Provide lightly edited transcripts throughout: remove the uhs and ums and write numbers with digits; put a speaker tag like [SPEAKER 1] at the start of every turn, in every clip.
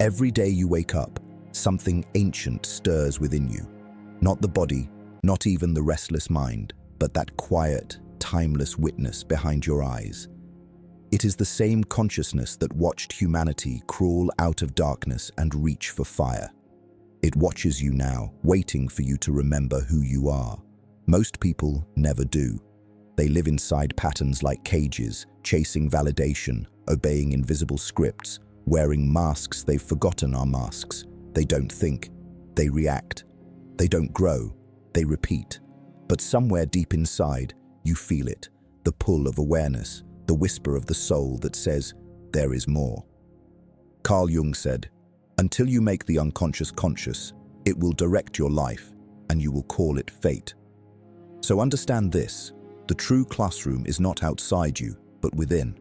[SPEAKER 1] Every day you wake up, something ancient stirs within you. Not the body, not even the restless mind, but that quiet, timeless witness behind your eyes. It is the same consciousness that watched humanity crawl out of darkness and reach for fire. It watches you now, waiting for you to remember who you are. Most people never do. They live inside patterns like cages, chasing validation, obeying invisible scripts, wearing masks they've forgotten are masks. They don't think, they react. They don't grow, they repeat. But somewhere deep inside, you feel it, the pull of awareness, the whisper of the soul that says, there is more. Carl Jung said, until you make the unconscious conscious, it will direct your life, and you will call it fate. So understand this, the true classroom is not outside you, but within.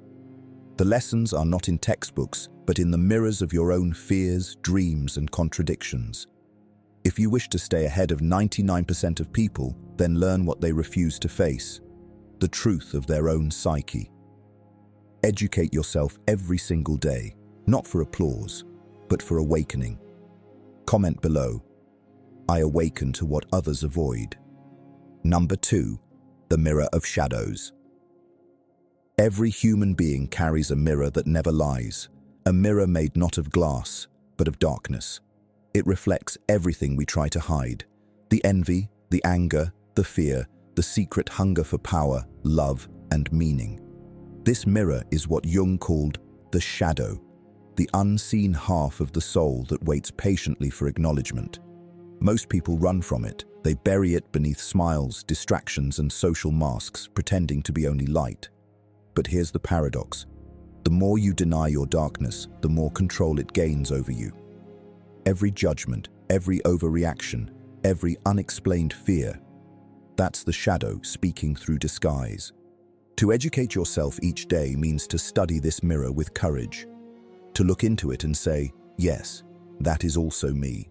[SPEAKER 1] The lessons are not in textbooks, but in the mirrors of your own fears, dreams, and contradictions. If you wish to stay ahead of 99% of people, then learn what they refuse to face, the truth of their own psyche. Educate yourself every single day, not for applause, but for awakening. Comment below, I awaken to what others avoid. Number 2, the mirror of shadows. Every human being carries a mirror that never lies, a mirror made not of glass, but of darkness. It reflects everything we try to hide, the envy, the anger, the fear, the secret hunger for power, love, and meaning. This mirror is what Jung called the shadow, the unseen half of the soul that waits patiently for acknowledgement. Most people run from it. They bury it beneath smiles, distractions, and social masks, pretending to be only light. But here's the paradox. The more you deny your darkness, the more control it gains over you. Every judgment, every overreaction, every unexplained fear, that's the shadow speaking through disguise. To educate yourself each day means to study this mirror with courage, to look into it and say, yes, that is also me.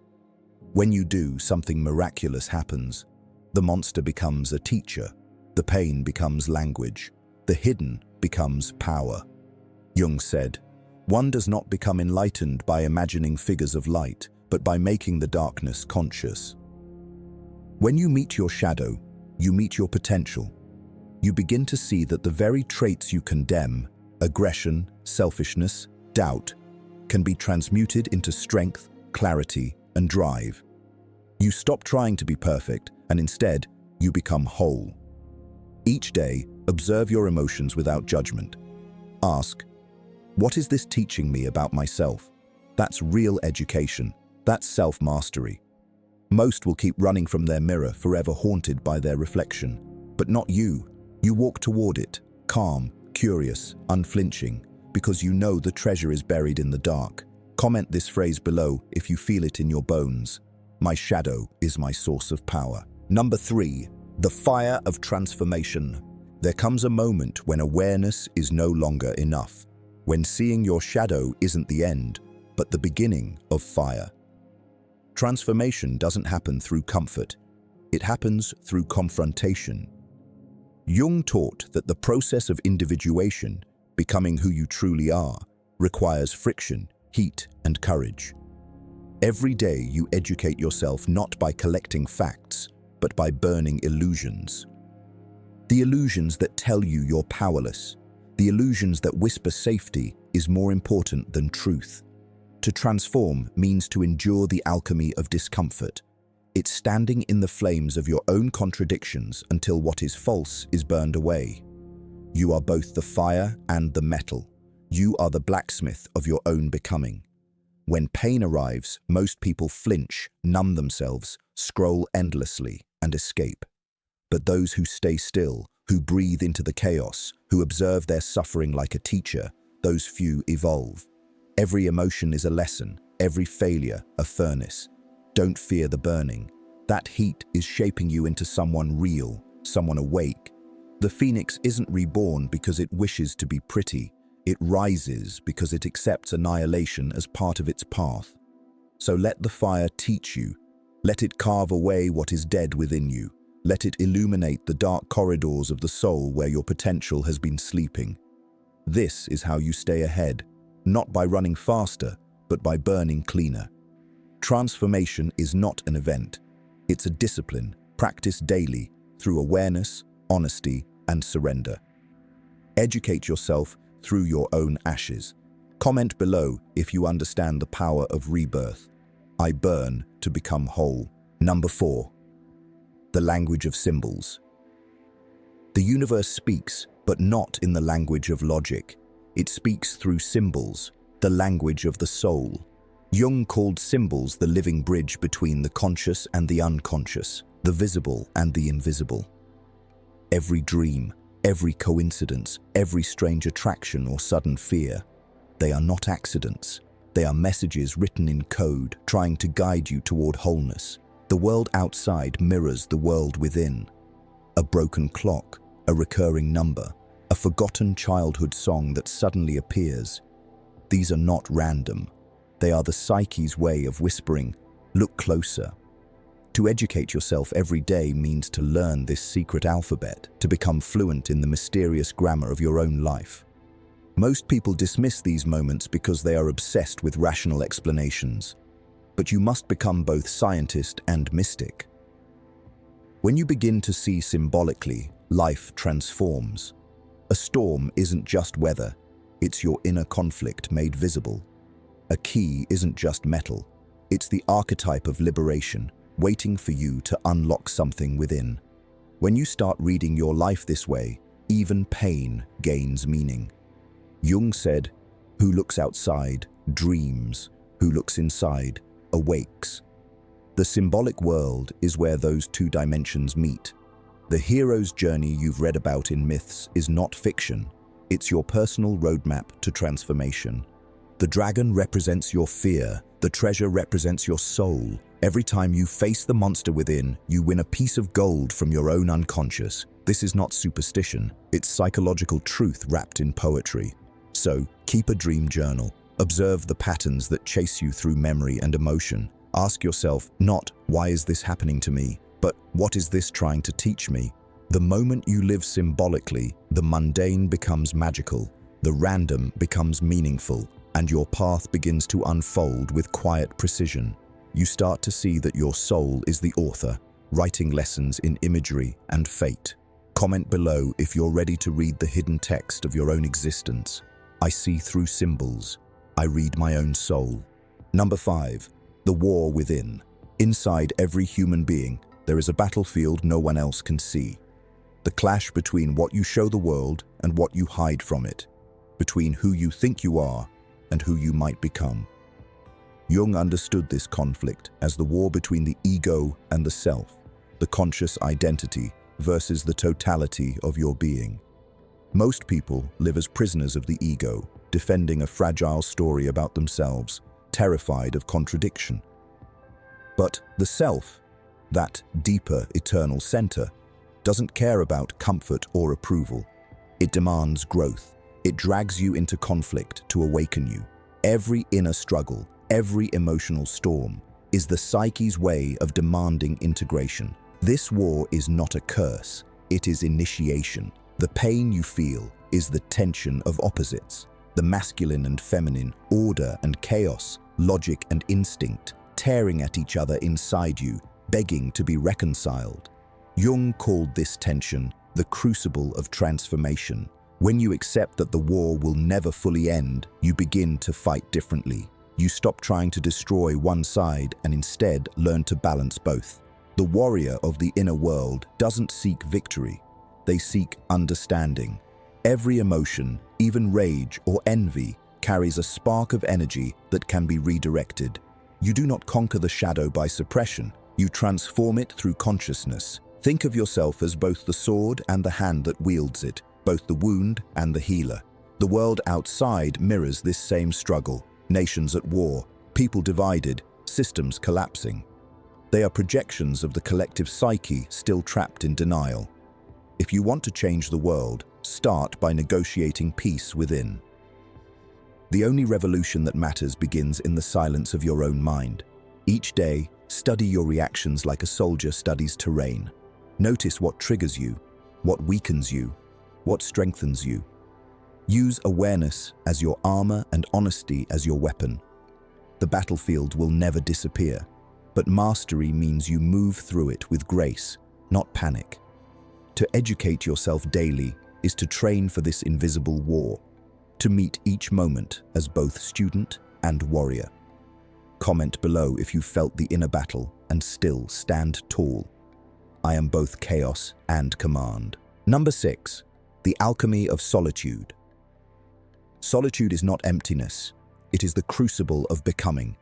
[SPEAKER 1] When you do, something miraculous happens. The monster becomes a teacher, the pain becomes language, the hidden becomes power. Jung said, one does not become enlightened by imagining figures of light, but by making the darkness conscious. When you meet your shadow, you meet your potential. You begin to see that the very traits you condemn, aggression, selfishness, doubt, can be transmuted into strength, clarity, and drive. You stop trying to be perfect, and instead, you become whole. Each day, observe your emotions without judgment. Ask, what is this teaching me about myself? That's real education. That's self-mastery. Most will keep running from their mirror, forever haunted by their reflection. But not you. You walk toward it, calm, curious, unflinching, because you know the treasure is buried in the dark. Comment this phrase below if you feel it in your bones. My shadow is my source of power. Number 3, the fire of transformation. There comes a moment when awareness is no longer enough, when seeing your shadow isn't the end, but the beginning of fire. Transformation doesn't happen through comfort. It happens through confrontation. Jung taught that the process of individuation, becoming who you truly are, requires friction, heat, and courage. Every day you educate yourself not by collecting facts, but by burning illusions. The illusions that tell you you're powerless, the illusions that whisper safety is more important than truth. To transform means to endure the alchemy of discomfort. It's standing in the flames of your own contradictions until what is false is burned away. You are both the fire and the metal. You are the blacksmith of your own becoming. When pain arrives, most people flinch, numb themselves, scroll endlessly, and escape. But those who stay still, who breathe into the chaos, who observe their suffering like a teacher, those few evolve. Every emotion is a lesson, every failure a furnace. Don't fear the burning. That heat is shaping you into someone real, someone awake. The phoenix isn't reborn because it wishes to be pretty. It rises because it accepts annihilation as part of its path. So let the fire teach you. Let it carve away what is dead within you. Let it illuminate the dark corridors of the soul where your potential has been sleeping. This is how you stay ahead, not by running faster, but by burning cleaner. Transformation is not an event. It's a discipline, practiced daily through awareness, honesty, and surrender. Educate yourself through your own ashes. Comment below if you understand the power of rebirth. I burn to become whole. Number 4. The language of symbols. The universe speaks, but not in the language of logic. It speaks through symbols, the language of the soul. Jung called symbols the living bridge between the conscious and the unconscious, the visible and the invisible. Every dream, every coincidence, every strange attraction or sudden fear, they are not accidents. They are messages written in code, trying to guide you toward wholeness. The world outside mirrors the world within. A broken clock, a recurring number, a forgotten childhood song that suddenly appears. These are not random. They are the psyche's way of whispering, "Look closer." To educate yourself every day means to learn this secret alphabet, to become fluent in the mysterious grammar of your own life. Most people dismiss these moments because they are obsessed with rational explanations. But you must become both scientist and mystic. When you begin to see symbolically, life transforms. A storm isn't just weather, it's your inner conflict made visible. A key isn't just metal, it's the archetype of liberation, waiting for you to unlock something within. When you start reading your life this way, even pain gains meaning. Jung said, "Who looks outside dreams, who looks inside awakes." The symbolic world is where those two dimensions meet. The hero's journey you've read about in myths is not fiction. It's your personal roadmap to transformation. The dragon represents your fear. The treasure represents your soul. Every time you face the monster within, you win a piece of gold from your own unconscious. This is not superstition. It's psychological truth wrapped in poetry. So, keep a dream journal. Observe the patterns that chase you through memory and emotion. Ask yourself, not, "Why is this happening to me?" but "What is this trying to teach me?" The moment you live symbolically, the mundane becomes magical, the random becomes meaningful, and your path begins to unfold with quiet precision. You start to see that your soul is the author, writing lessons in imagery and fate. Comment below if you're ready to read the hidden text of your own existence. I see through symbols. I read my own soul. Number 5. The war within. Inside every human being, there is a battlefield no one else can see. The clash between what you show the world and what you hide from it. Between who you think you are and who you might become. Jung understood this conflict as the war between the ego and the self, the conscious identity versus the totality of your being. Most people live as prisoners of the ego, defending a fragile story about themselves, terrified of contradiction. But the self, that deeper, eternal center, doesn't care about comfort or approval. It demands growth. It drags you into conflict to awaken you. Every inner struggle, every emotional storm, is the psyche's way of demanding integration. This war is not a curse, it is initiation. The pain you feel is the tension of opposites, the masculine and feminine, order and chaos, logic and instinct, tearing at each other inside you, begging to be reconciled. Jung called this tension the crucible of transformation. When you accept that the war will never fully end, you begin to fight differently. You stop trying to destroy one side and instead learn to balance both. The warrior of the inner world doesn't seek victory. They seek understanding. Every emotion, even rage or envy, carries a spark of energy that can be redirected. You do not conquer the shadow by suppression. You transform it through consciousness. Think of yourself as both the sword and the hand that wields it, both the wound and the healer. The world outside mirrors this same struggle. Nations at war, people divided, systems collapsing. They are projections of the collective psyche still trapped in denial. If you want to change the world, start by negotiating peace within. The only revolution that matters begins in the silence of your own mind. Each day, study your reactions like a soldier studies terrain. Notice what triggers you, what weakens you, what strengthens you. Use awareness as your armor and honesty as your weapon. The battlefield will never disappear, but mastery means you move through it with grace, not panic. To educate yourself daily is to train for this invisible war, to meet each moment as both student and warrior. Comment below if you felt the inner battle and still stand tall. I am both chaos and command. Number 6. The alchemy of solitude. Solitude is not emptiness, it is the crucible of becoming.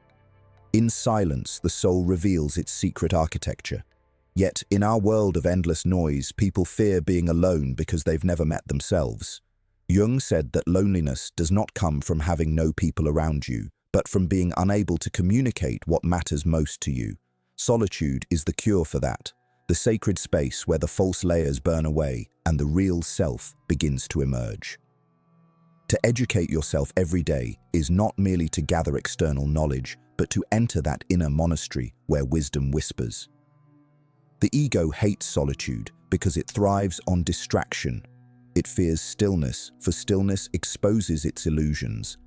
[SPEAKER 1] In silence, the soul reveals its secret architecture. Yet, in our world of endless noise, people fear being alone because they've never met themselves. Jung said that loneliness does not come from having no people around you, but from being unable to communicate what matters most to you. Solitude is the cure for that, the sacred space where the false layers burn away and the real self begins to emerge. To educate yourself every day is not merely to gather external knowledge, but to enter that inner monastery where wisdom whispers. The ego hates solitude because it thrives on distraction. It fears stillness, for stillness exposes its illusions.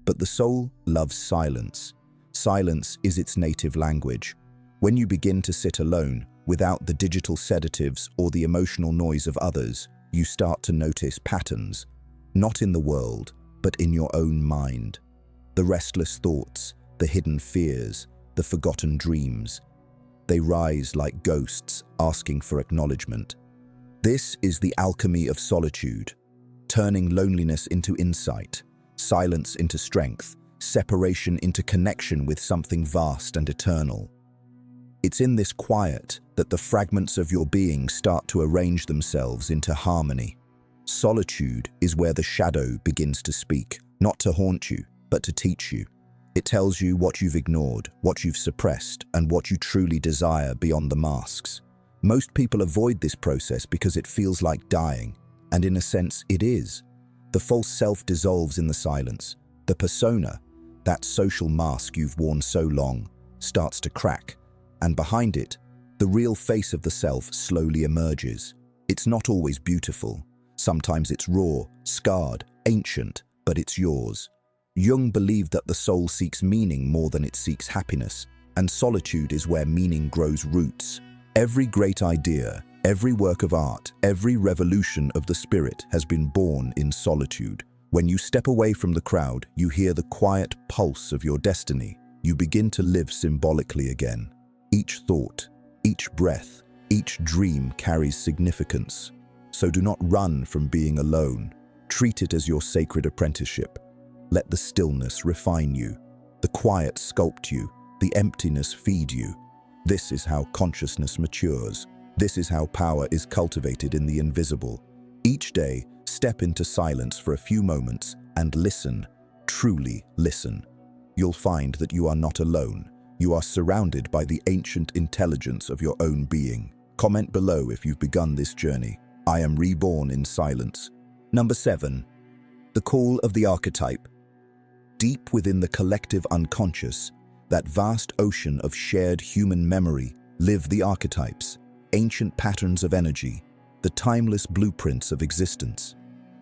[SPEAKER 1] But the soul loves silence. Silence is its native language. When you begin to sit alone, without the digital sedatives or the emotional noise of others, you start to notice patterns, not in the world, but in your own mind. The restless thoughts, the hidden fears, the forgotten dreams. They rise like ghosts asking for acknowledgement. This is the alchemy of solitude, turning loneliness into insight, silence into strength, separation into connection with something vast and eternal. It's in this quiet that the fragments of your being start to arrange themselves into harmony. Solitude is where the shadow begins to speak, not to haunt you, but to teach you. It tells you what you've ignored, what you've suppressed, and what you truly desire beyond the masks. Most people avoid this process because it feels like dying, and in a sense it is. The false self dissolves in the silence. The persona, that social mask you've worn so long, starts to crack, and behind it, the real face of the self slowly emerges. It's not always beautiful. Sometimes it's raw, scarred, ancient, but it's yours. Jung believed that the soul seeks meaning more than it seeks happiness, and solitude is where meaning grows roots. Every great idea, every work of art, every revolution of the spirit has been born in solitude. When you step away from the crowd, you hear the quiet pulse of your destiny. You begin to live symbolically again. Each thought, each breath, each dream carries significance. So do not run from being alone. Treat it as your sacred apprenticeship. Let the stillness refine you, the quiet sculpt you, the emptiness feed you. This is how consciousness matures. This is how power is cultivated in the invisible. Each day, step into silence for a few moments and listen, truly listen. You'll find that you are not alone. You are surrounded by the ancient intelligence of your own being. Comment below if you've begun this journey. I am reborn in silence. Number 7. The call of the archetype. Deep within the collective unconscious, that vast ocean of shared human memory, live the archetypes, ancient patterns of energy, the timeless blueprints of existence.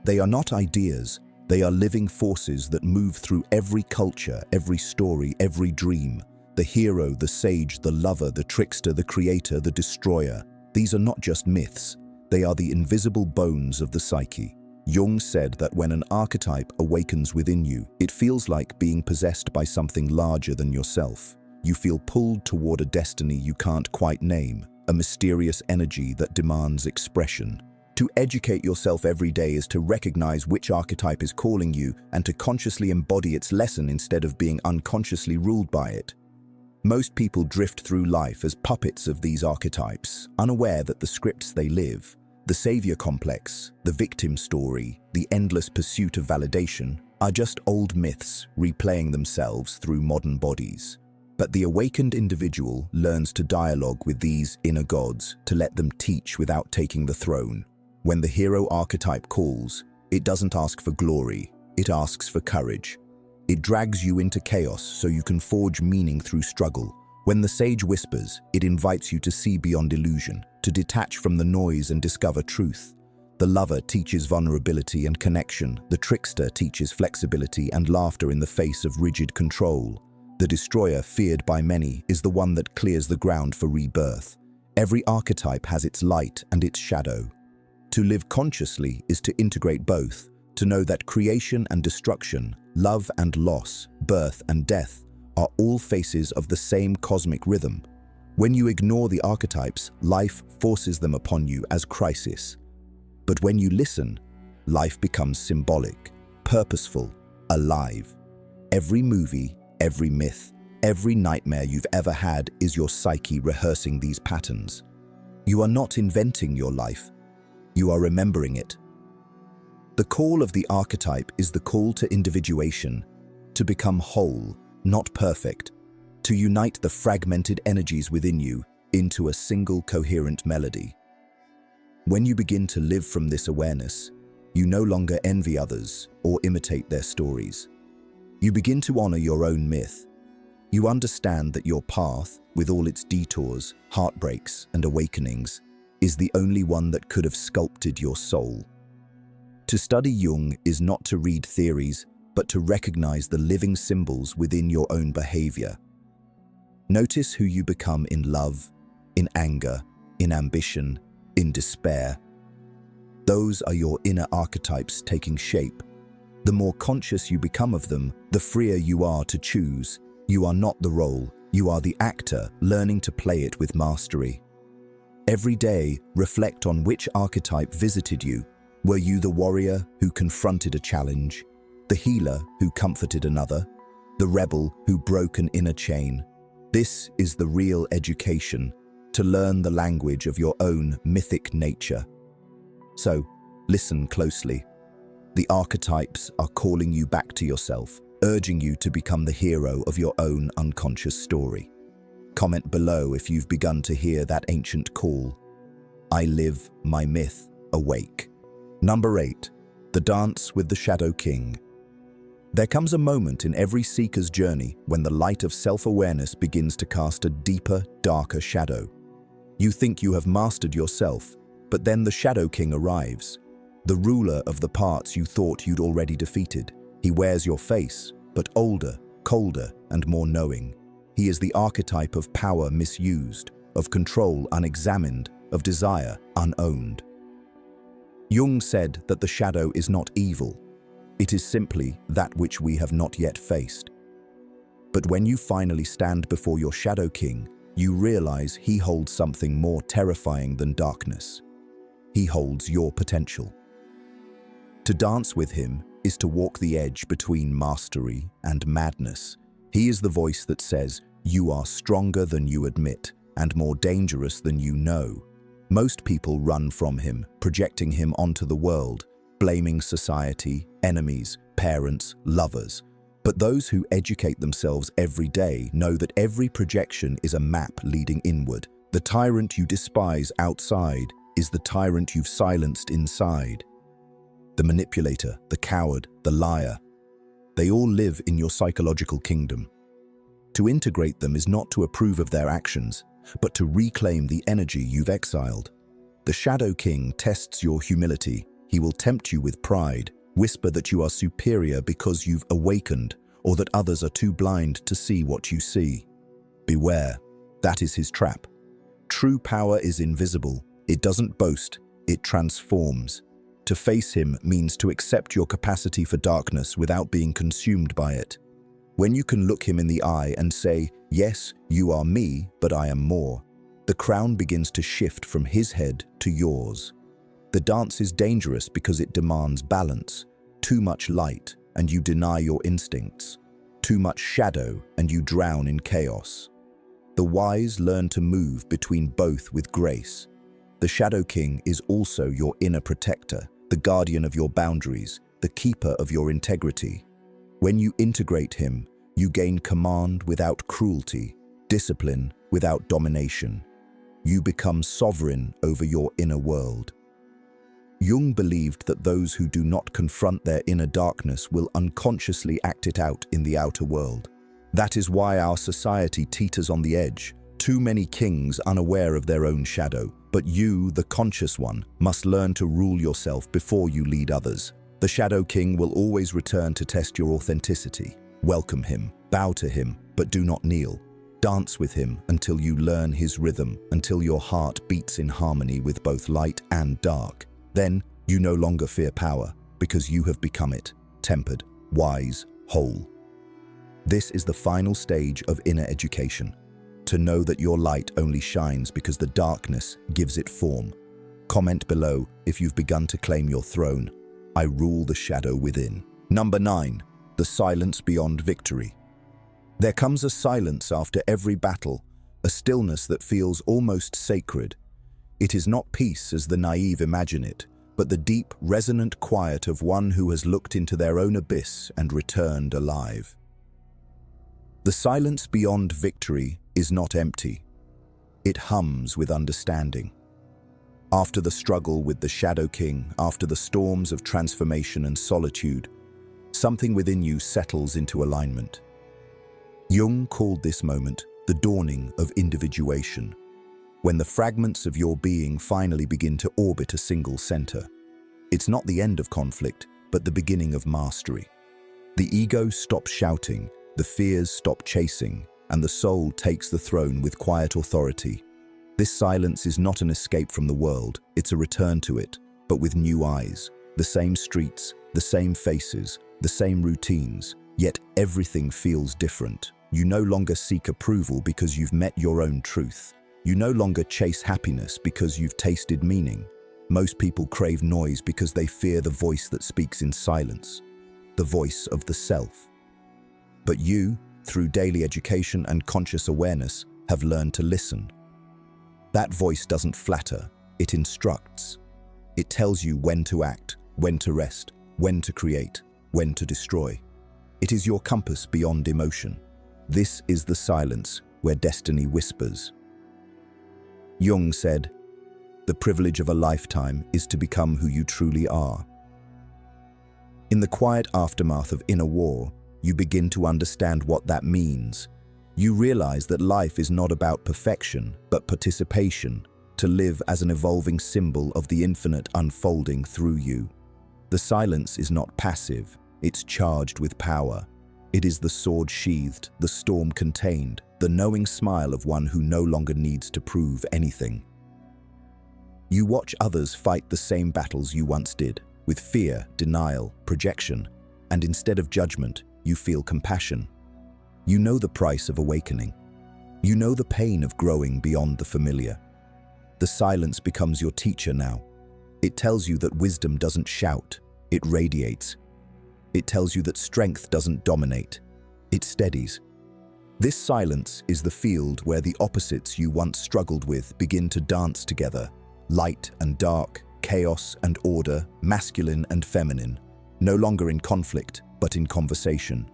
[SPEAKER 1] They are not ideas, they are living forces that move through every culture, every story, every dream. The hero, the sage, the lover, the trickster, the creator, the destroyer. These are not just myths, they are the invisible bones of the psyche. Jung said that when an archetype awakens within you, it feels like being possessed by something larger than yourself. You feel pulled toward a destiny you can't quite name, a mysterious energy that demands expression. To educate yourself every day is to recognize which archetype is calling you and to consciously embody its lesson instead of being unconsciously ruled by it. Most people drift through life as puppets of these archetypes, unaware that the scripts they live, the savior complex, the victim story, the endless pursuit of validation, are just old myths replaying themselves through modern bodies. But the awakened individual learns to dialogue with these inner gods, to let them teach without taking the throne. When the hero archetype calls, it doesn't ask for glory, it asks for courage. It drags you into chaos so you can forge meaning through struggle. When the sage whispers, it invites you to see beyond illusion, to detach from the noise and discover truth. The lover teaches vulnerability and connection. The trickster teaches flexibility and laughter in the face of rigid control. The destroyer, feared by many, is the one that clears the ground for rebirth. Every archetype has its light and its shadow. To live consciously is to integrate both, to know that creation and destruction, love and loss, birth and death are all faces of the same cosmic rhythm. When you ignore the archetypes, life forces them upon you as crisis. But when you listen, life becomes symbolic, purposeful, alive. Every movie, every myth, every nightmare you've ever had is your psyche rehearsing these patterns. You are not inventing your life, you are remembering it. The call of the archetype is the call to individuation, to become whole, not perfect, to unite the fragmented energies within you into a single coherent melody. When you begin to live from this awareness, you no longer envy others or imitate their stories. You begin to honor your own myth. You understand that your path, with all its detours, heartbreaks, and awakenings, is the only one that could have sculpted your soul. To study Jung is not to read theories, but to recognize the living symbols within your own behavior. Notice who you become in love, in anger, in ambition, in despair. Those are your inner archetypes taking shape. The more conscious you become of them, the freer you are to choose. You are not the role, you are the actor, learning to play it with mastery. Every day, reflect on which archetype visited you. Were you the warrior who confronted a challenge, the healer who comforted another, the rebel who broke an inner chain? This is the real education, to learn the language of your own mythic nature. So, listen closely. The archetypes are calling you back to yourself, urging you to become the hero of your own unconscious story. Comment below if you've begun to hear that ancient call. I live my myth awake. Number 8. The Dance with the Shadow King. There comes a moment in every seeker's journey when the light of self-awareness begins to cast a deeper, darker shadow. You think you have mastered yourself, but then the Shadow King arrives. The ruler of the parts you thought you'd already defeated. He wears your face, but older, colder, and more knowing. He is the archetype of power misused, of control unexamined, of desire unowned. Jung said that the shadow is not evil. It is simply that which we have not yet faced. But when you finally stand before your Shadow King, you realize he holds something more terrifying than darkness. He holds your potential. To dance with him is to walk the edge between mastery and madness. He is the voice that says, you are stronger than you admit and more dangerous than you know. Most people run from him, projecting him onto the world, blaming society, enemies, parents, lovers. But those who educate themselves every day know that every projection is a map leading inward. The tyrant you despise outside is the tyrant you've silenced inside. The manipulator, the coward, the liar, they all live in your psychological kingdom. To integrate them is not to approve of their actions, but to reclaim the energy you've exiled. The Shadow King tests your humility. He will tempt you with pride, whisper that you are superior because you've awakened, or that others are too blind to see what you see. Beware, that is his trap. True power is invisible. It doesn't boast, it transforms. To face him means to accept your capacity for darkness without being consumed by it. When you can look him in the eye and say, yes, you are me, but I am more, the crown begins to shift from his head to yours. The dance is dangerous because it demands balance. Too much light, and you deny your instincts. Too much shadow, and you drown in chaos. The wise learn to move between both with grace. The Shadow King is also your inner protector, the guardian of your boundaries, the keeper of your integrity. When you integrate him, you gain command without cruelty, discipline without domination. You become sovereign over your inner world. Jung believed that those who do not confront their inner darkness will unconsciously act it out in the outer world. That is why our society teeters on the edge. Too many kings unaware of their own shadow. But you, the conscious one, must learn to rule yourself before you lead others. The Shadow King will always return to test your authenticity. Welcome him, bow to him, But do not kneel. Dance with him until you learn his rhythm, until your heart beats in harmony with both light and dark. Then you no longer fear power, because you have become it, tempered, wise, whole. This is the final stage of inner education, to know that your light only shines because the darkness gives it form. Comment below if you've begun to claim your throne. I rule the shadow within. Number 9. The silence beyond victory. There comes a silence after every battle, a stillness that feels almost sacred. It is not peace as the naive imagine it, but the deep, resonant quiet of one who has looked into their own abyss and returned alive. The silence beyond victory is not empty. It hums with understanding. After the struggle with the Shadow King, after the storms of transformation and solitude, something within you settles into alignment. Jung called this moment the dawning of individuation, when the fragments of your being finally begin to orbit a single center. It's not the end of conflict, but the beginning of mastery. The ego stops shouting, the fears stop chasing, and the soul takes the throne with quiet authority. This silence is not an escape from the world, it's a return to it, but with new eyes. The same streets, the same faces, the same routines, yet everything feels different. You no longer seek approval because you've met your own truth. You no longer chase happiness because you've tasted meaning. Most people crave noise because they fear the voice that speaks in silence, the voice of the self. But you, through daily education and conscious awareness, have learned to listen. That voice doesn't flatter, it instructs. It tells you when to act, when to rest, when to create, when to destroy. It is your compass beyond emotion. This is the silence where destiny whispers. Jung said, "The privilege of a lifetime is to become who you truly are." In the quiet aftermath of inner war, you begin to understand what that means. You realize that life is not about perfection, but participation, to live as an evolving symbol of the infinite unfolding through you. The silence is not passive, it's charged with power. It is the sword sheathed, the storm contained, the knowing smile of one who no longer needs to prove anything. You watch others fight the same battles you once did, with fear, denial, projection, and instead of judgment, you feel compassion. You know the price of awakening. You know the pain of growing beyond the familiar. The silence becomes your teacher now. It tells you that wisdom doesn't shout, it radiates. It tells you that strength doesn't dominate, it steadies. This silence is the field where the opposites you once struggled with begin to dance together. Light and dark, chaos and order, masculine and feminine, no longer in conflict, but in conversation.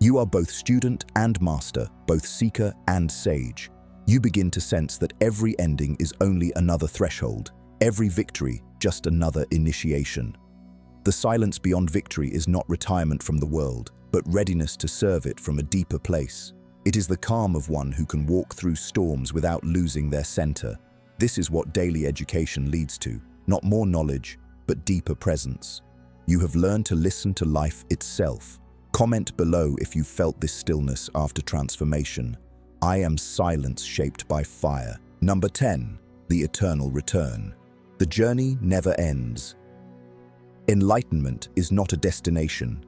[SPEAKER 1] You are both student and master, both seeker and sage. You begin to sense that every ending is only another threshold, every victory just another initiation. The silence beyond victory is not retirement from the world, but readiness to serve it from a deeper place. It is the calm of one who can walk through storms without losing their center. This is what daily education leads to, not more knowledge, but deeper presence. You have learned to listen to life itself. Comment below if you felt this stillness after transformation. I am silence shaped by fire. Number 10. The eternal return. The journey never ends. Enlightenment is not a destination.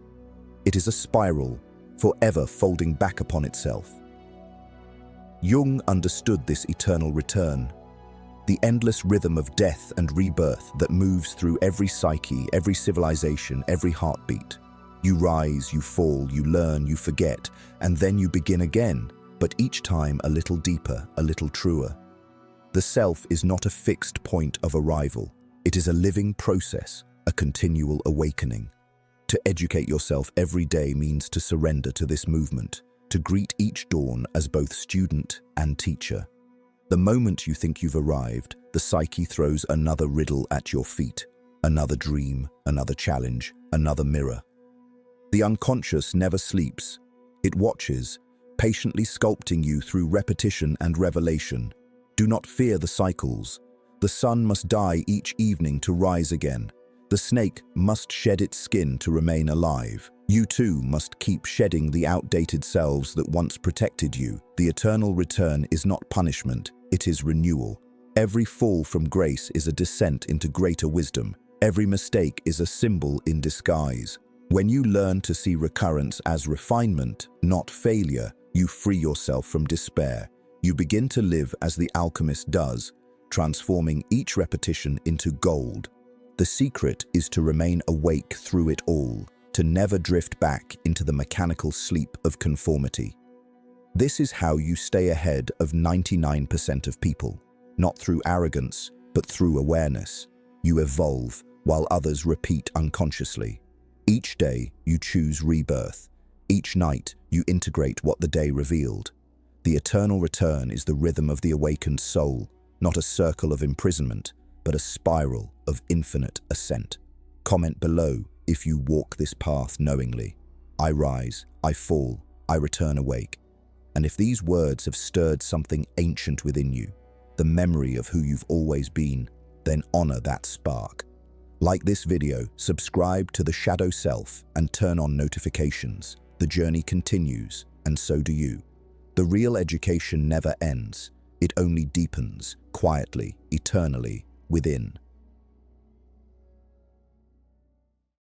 [SPEAKER 1] It is a spiral, forever folding back upon itself. Jung understood this eternal return, the endless rhythm of death and rebirth that moves through every psyche, every civilization, every heartbeat. You rise, you fall, you learn, you forget, and then you begin again, but each time a little deeper, a little truer. The self is not a fixed point of arrival. It is a living process, a continual awakening. To educate yourself every day means to surrender to this movement, to greet each dawn as both student and teacher. The moment you think you've arrived, the psyche throws another riddle at your feet, another dream, another challenge, another mirror. The unconscious never sleeps. It watches, patiently sculpting you through repetition and revelation. Do not fear the cycles. The sun must die each evening to rise again. The snake must shed its skin to remain alive. You too must keep shedding the outdated selves that once protected you. The eternal return is not punishment, it is renewal. Every fall from grace is a descent into greater wisdom. Every mistake is a symbol in disguise. When you learn to see recurrence as refinement, not failure, you free yourself from despair. You begin to live as the alchemist does, transforming each repetition into gold. The secret is to remain awake through it all, to never drift back into the mechanical sleep of conformity. This is how you stay ahead of 99% of people, not through arrogance, but through awareness. You evolve while others repeat unconsciously. Each day, you choose rebirth. Each night, you integrate what the day revealed. The eternal return is the rhythm of the awakened soul, not a circle of imprisonment, but a spiral of infinite ascent. Comment below if you walk this path knowingly. I rise, I fall, I return awake. And if these words have stirred something ancient within you, the memory of who you've always been, then honor that spark. Like this video, subscribe to The Shadow Self and turn on notifications. The journey continues, and so do you. The real education never ends. It only deepens, quietly, eternally, within.